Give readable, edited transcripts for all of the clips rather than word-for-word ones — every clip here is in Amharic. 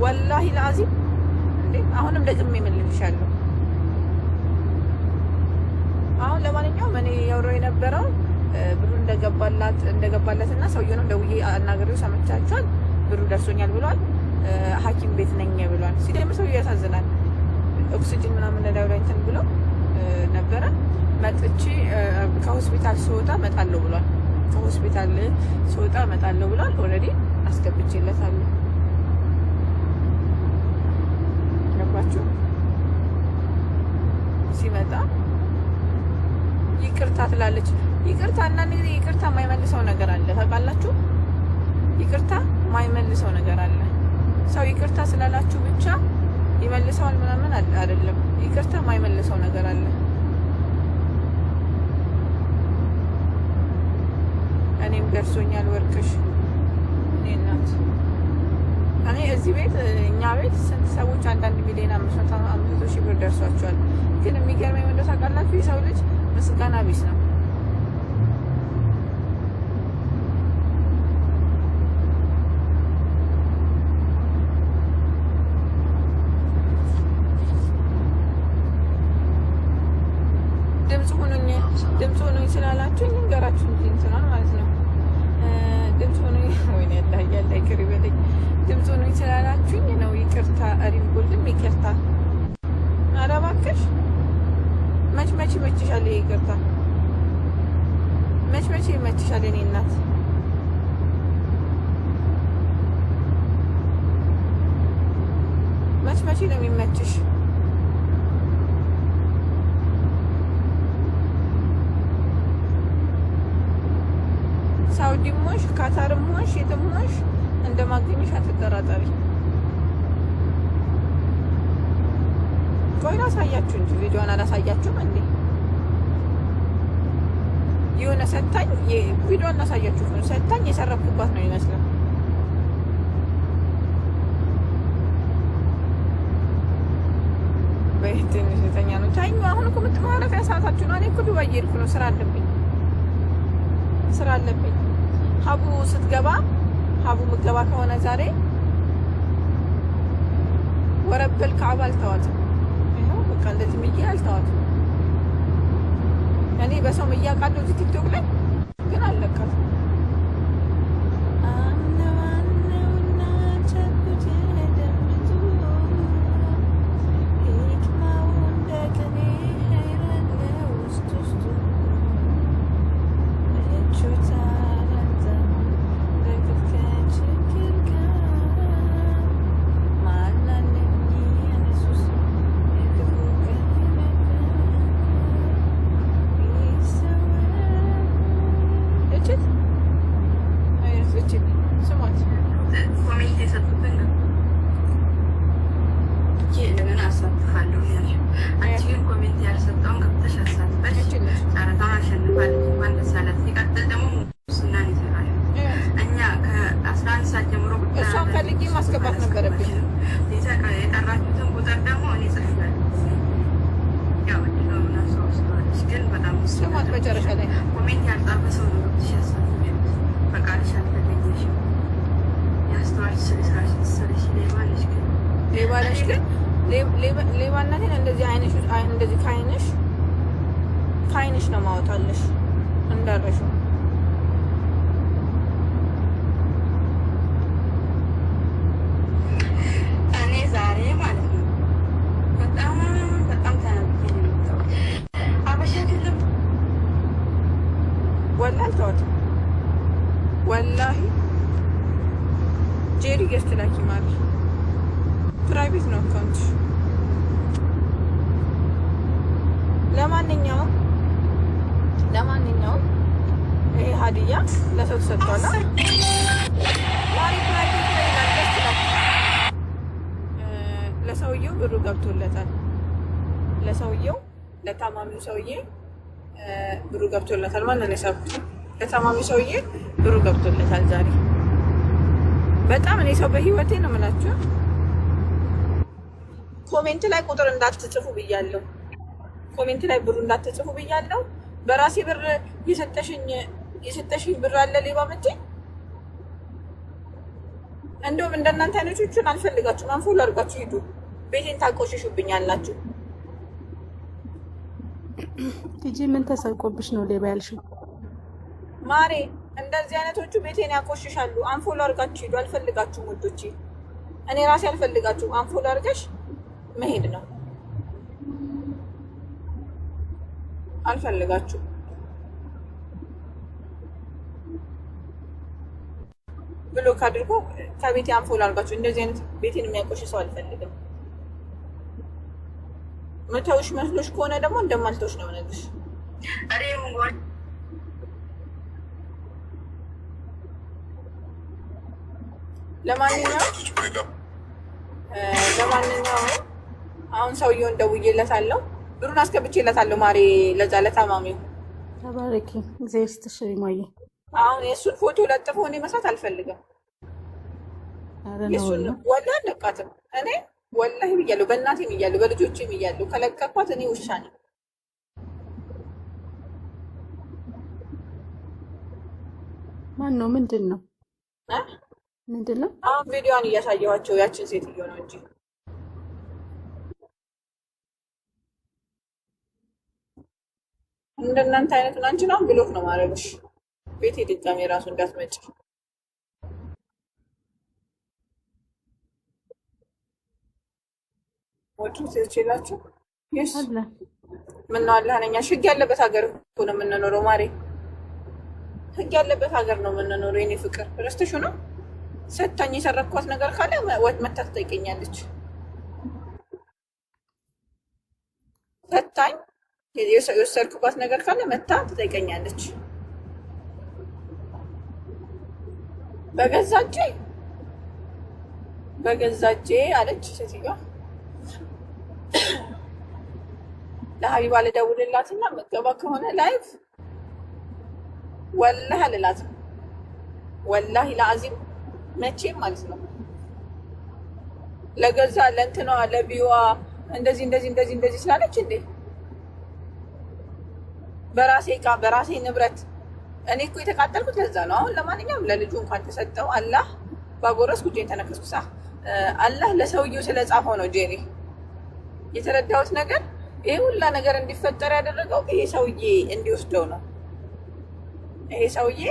ወላሂ ለአዚም እንዴ አሁንም ደግሜ እምልልሻለሁ። አሁን ለማንኛውም እኔ ያወራው የነበረው ብሩ እንደገባለትና ሰውየው ደውዬ አናግሬው ሰምቻችኋል። ብሩ ደርሶኛል ብሏል። ሐኪም ቤት ነኝ ብሏል። ሲደም ሰውየው ያሳዝናል። ኦክሲጅን ምናምን እንደዳው ላይ እንትን ብሎ ነበረ። መጥቼ ከሆስፒታል ስወጣ እመጣለሁ ብሏል። ከሆስፒታል ስወጣ እመጣለሁ ብሏል። ኦልሬዲ አስገብቼለታለሁ። ገባችሁ? ሲመጣ ይቅርታ ትላለች። ይቅርታ አንዳንድ ጊዜ ይቅርታ የማይመልሰው ነገር አለ። ታውቃላችሁ? ይቅርታ የማይመልሰው ነገር አለ። ሰው ይቅርታ ስላላችሁ ብቻ ይመልሰዋል ምናምን አይደለም። ይቅርታ የማይመልሰው ነገር አለ። እኔም ደርሶኛል ወርቅሽ። እኔ እናት እኔ እዚህ ቤት እኛ ቤት ስንት ሰዎች አንዳንድ ሚሊዮን 500 ሺህ ብር ደርሷቸዋል። ግን የሚገርመኝ ምንድን ነው ታውቃላችሁ? የሰው ልጅ ምስጋና ቢስ ነው። ድምፅ ሆኖኝ ስላላችሁ ልንገራችሁ እንጂ እንትናል ማለት ነው። ድምፅ ሆኖኝ ወይኔ ያላ ይቅር ይበለኝ። ድምፅ ሆኖኝ ስላላችሁኝ ነው። ይቅርታ አሪፍ ጎልድም ይቅርታ። ኧረ እባክሽ መች ይመችሻል? ይሄ ይቅርታ መች ይመችሻል? የእኔ እናት መች ነው የሚመችሽ? ሳውዲም ሆንሽ ካታርም ሆንሽ የትም ሆንሽ እንደማገኘሽ አትጠራጠሪ። ቆይ ላሳያችሁ እንጂ ቪዲዮውን አላሳያችሁም እንዴ? የሆነ ሰታኝ ቪዲዮውን ላሳያችሁ ነው። ሰታኝ የሰረኩባት ነው ይመስላል። በትንሽ የተኛ ነው ታኙ። አሁን እኮ ማረፊያ ሰዓታችሁ ነው። እኔ እኮ ዱባይ እየሄድኩ ነው። ስራ አለብኝ። ሀቡ ስትገባ ሀቡ ምትገባ ከሆነ ዛሬ ወረበል ከዓባ አልተዋትም። ይኸው በቃ እንደዚህ ምዬ አልተዋትም። እኔ በሰው ምዬ አውቃለሁ እዚህ ቲክቶክ ላይ ግን አልለቃትም። እሷን ፈልጌ ማስገባት ነበረብኝ። የጠራችሁትን ቁጥር ደግሞ እኔ ጽፌያለሁ። ያው እንደው ስሟት መጨረሻ ላይ ኮሜንት ያልጻፈ ሰው ነው ፈቃድሽ አልተገኘሽም። ያስተዋልሽ ስራሽ ትሰሪሽ ሌባ ነሽ ግን ሌባነቴን እንደዚህ እንደዚህ ከዓይንሽ ነው ማወጣለሽ እንዳረሽው። እኔ ዛሬ ማለት ነው በጣም ተናግሬ ነው የመጣሁት። አበሻ አይደለም ወላሂ አልተዋትም። ወላሂ ጄሪ ገዝት ላኪ ማለት ፕራይቬት ነው አካውንት። ለማንኛውም ይሄ ሀዲያ ለሰው ተሰጥቷል። ለሰውየው ብሩ ገብቶለታል። ለታማሚው ሰውዬ ብሩ ገብቶለታል። ማን ነው የሰሩት? ለታማሚው ሰውዬ ብሩ ገብቶለታል ዛሬ። በጣም እኔ ሰው በህይወቴ ነው የምላችሁ። ኮሜንት ላይ ቁጥር እንዳትጽፉ ብያለሁ። ኮሜንት ላይ ብሩ እንዳትጽፉ ብያለሁ። በራሴ ብር የሰጠሽኝ ብር አለ ሌባ መቼ እንደውም እንደናንተ አይነቶቹን አልፈልጋችሁም። አንፎሎ አድርጋችሁ ሂዱ። ቤቴን ታቆሽሹብኛላችሁ። ቲጂ ምን ተሰርቆብሽ ነው ሌባ ያልሽው? ማሬ እንደዚህ አይነቶቹ ቤቴን ያቆሽሻሉ። አንፎሎ አድርጋችሁ ሂዱ። አልፈልጋችሁም ውዶቼ፣ እኔ ራሴ አልፈልጋችሁም። አንፎሎ አድርገሽ መሄድ ነው። አልፈልጋችሁም። ብሎክ አድርጎ ከቤቴ አንፎሎ አድርጋችሁ። እንደዚህ አይነት ቤቴን የሚያቆሽ ሰው አልፈልግም። መተውሽ መስሎሽ ከሆነ ደግሞ እንደማልተውሽ ነው የምነግርሽ። ለማንኛውም አሁን ሰውየውን ደውዬለታለሁ፣ ብሩን አስገብቼለታለሁ። ማሬ ለዛ ለታማሚው ተባረኪ፣ እግዚአብሔር ይስጥሽ ማየ። አሁን የእሱን ፎቶ ለጥፎ እኔ መስራት አልፈልግም። የእሱን ወላሂ አለቃትም እኔ ወላሂ ብያለሁ፣ በእናቴም ብያለሁ፣ በልጆቼም ብያለሁ። ከለቀኳት እኔ ውሻ ነኝ። ማን ነው? ምንድን ነው? አሁን ቪዲዮዋን እያሳየኋቸው ያችን ሴትዮ ነው እንጂ እንደናንተ አይነቱን አንቺ ነው ብሎክ ነው ማድረግሽ። ቤቴ ድጋሜ ራሱ እንዳትመጪ። ወጡ ትችላችሁ። አለ ምን ነው አለ እኛ ህግ ያለበት ሀገር እኮ ነው የምንኖረው ማሬ። ህግ ያለበት ሀገር ነው የምንኖረው። የኔ ፍቅር ረስተሽ ነው። ሰታኝ የሰረኳት ነገር ካለ ወጥ መታ ትጠይቀኛለች። ሰታኝ የወሰድኩባት ነገር ካለ መታ ትጠይቀኛለች። በገዛጄ አለች ሴትዮዋ። ለሀቢባ ልደውልላትና መገባ ከሆነ ላይቭ ወላሂ አልላትም። ወላሂ ለአዚም መቼም ማለት ነው። ለገዛ ለእንትኗ ለቢዋ እንደዚህ ስላለች እንዴ በራሴ እቃ በራሴ ንብረት እኔ እኮ የተቃጠልኩት ለዛ ነው። አሁን ለማንኛውም ለልጁ እንኳን ተሰጠው። አላህ ባጎረስ ጉጄን ተነከስኩ። አላህ ለሰውየው ስለጻፈው ነው ጄሪ የተረዳሁት ነገር። ይሄ ሁላ ነገር እንዲፈጠር ያደረገው ይሄ ሰውዬ እንዲወስደው ነው። ይሄ ሰውዬ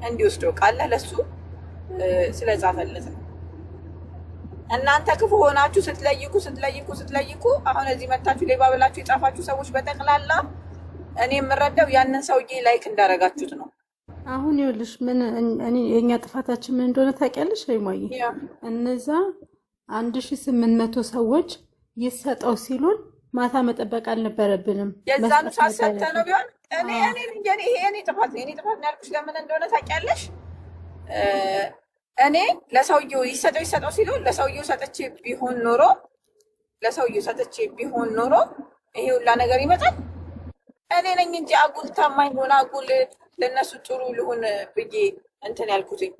እንዲወስደው አላህ ለሱ ስለጻፈለት ነው። እናንተ ክፉ ሆናችሁ ስትለይኩ አሁን እዚህ መታችሁ ሌባ ብላችሁ የጻፋችሁ ሰዎች በጠቅላላ እኔ የምረዳው ያንን ሰውዬ ላይክ እንዳረጋችሁት ነው። አሁን ይኸውልሽ እኔ የኛ ጥፋታችን ምን እንደሆነ ታውቂያለሽ? አይማዬ እነዛ 1800 ሰዎች ይሰጠው ሲሉን ማታ መጠበቅ አልነበረብንም። የዛኑ ሳሰተ ነው ቢሆን እኔ ጥፋት ነው ያልኩሽ። ለምን እንደሆነ ታውቂያለሽ? እኔ ለሰውዬው ይሰጠው ሲሉ ለሰውዬው ሰጥቼ ቢሆን ኖሮ ይሄ ሁላ ነገር ይመጣል። እኔ ነኝ እንጂ አጉል ታማኝ ሆነ አጉል ለነሱ ጥሩ ልሁን ብዬ እንትን ያልኩትኝ።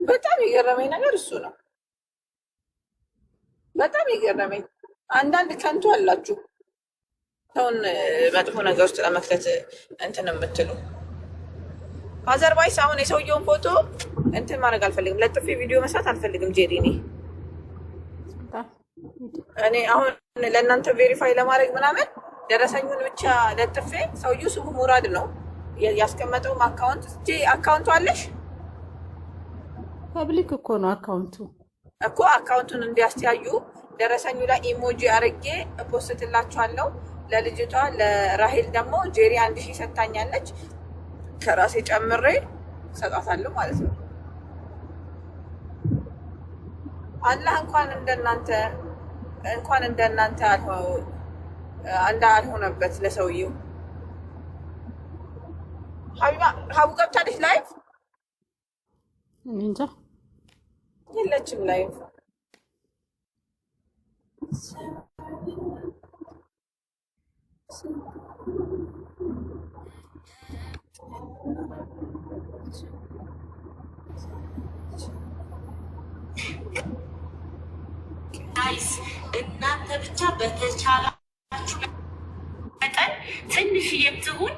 በጣም የገረመኝ ነገር እሱ ነው። በጣም የገረመኝ አንዳንድ ከንቱ አላችሁ ሰውን መጥፎ ነገር ውስጥ ለመክተት እንትን የምትሉ። አዘርባይስ አሁን የሰውየውን ፎቶ እንትን ማድረግ አልፈልግም፣ ለጥፌ ቪዲዮ መስራት አልፈልግም። ጄሪ እኔ አሁን ለእናንተ ቬሪፋይ ለማድረግ ምናምን ደረሰኙን ብቻ ለጥፌ፣ ሰውየው ስሙ ሙራድ ነው ያስቀመጠውም አካውንቱ አለሽ። ፐብሊክ እኮ ነው አካውንቱ እኮ አካውንቱን እንዲያስተያዩ ደረሰኙ ላይ ኢሞጂ አርጌ ፖስትላችኋለሁ። ለልጅቷ ለራሄል ደግሞ ጄሪ 1000 ሰጥታኛለች። ከራሴ ጨምሬ ሰጣታለሁ ማለት ነው። አላህ እንኳን እንደናንተ አልሆነበት ለሰውየው። ሀቡ ገብታለች ላይቭ? እንጃ የለችም ላይቭ። ጋይስ እናንተ ብቻ በተቻላችሁ መጠን ትንሽዬም ትሁን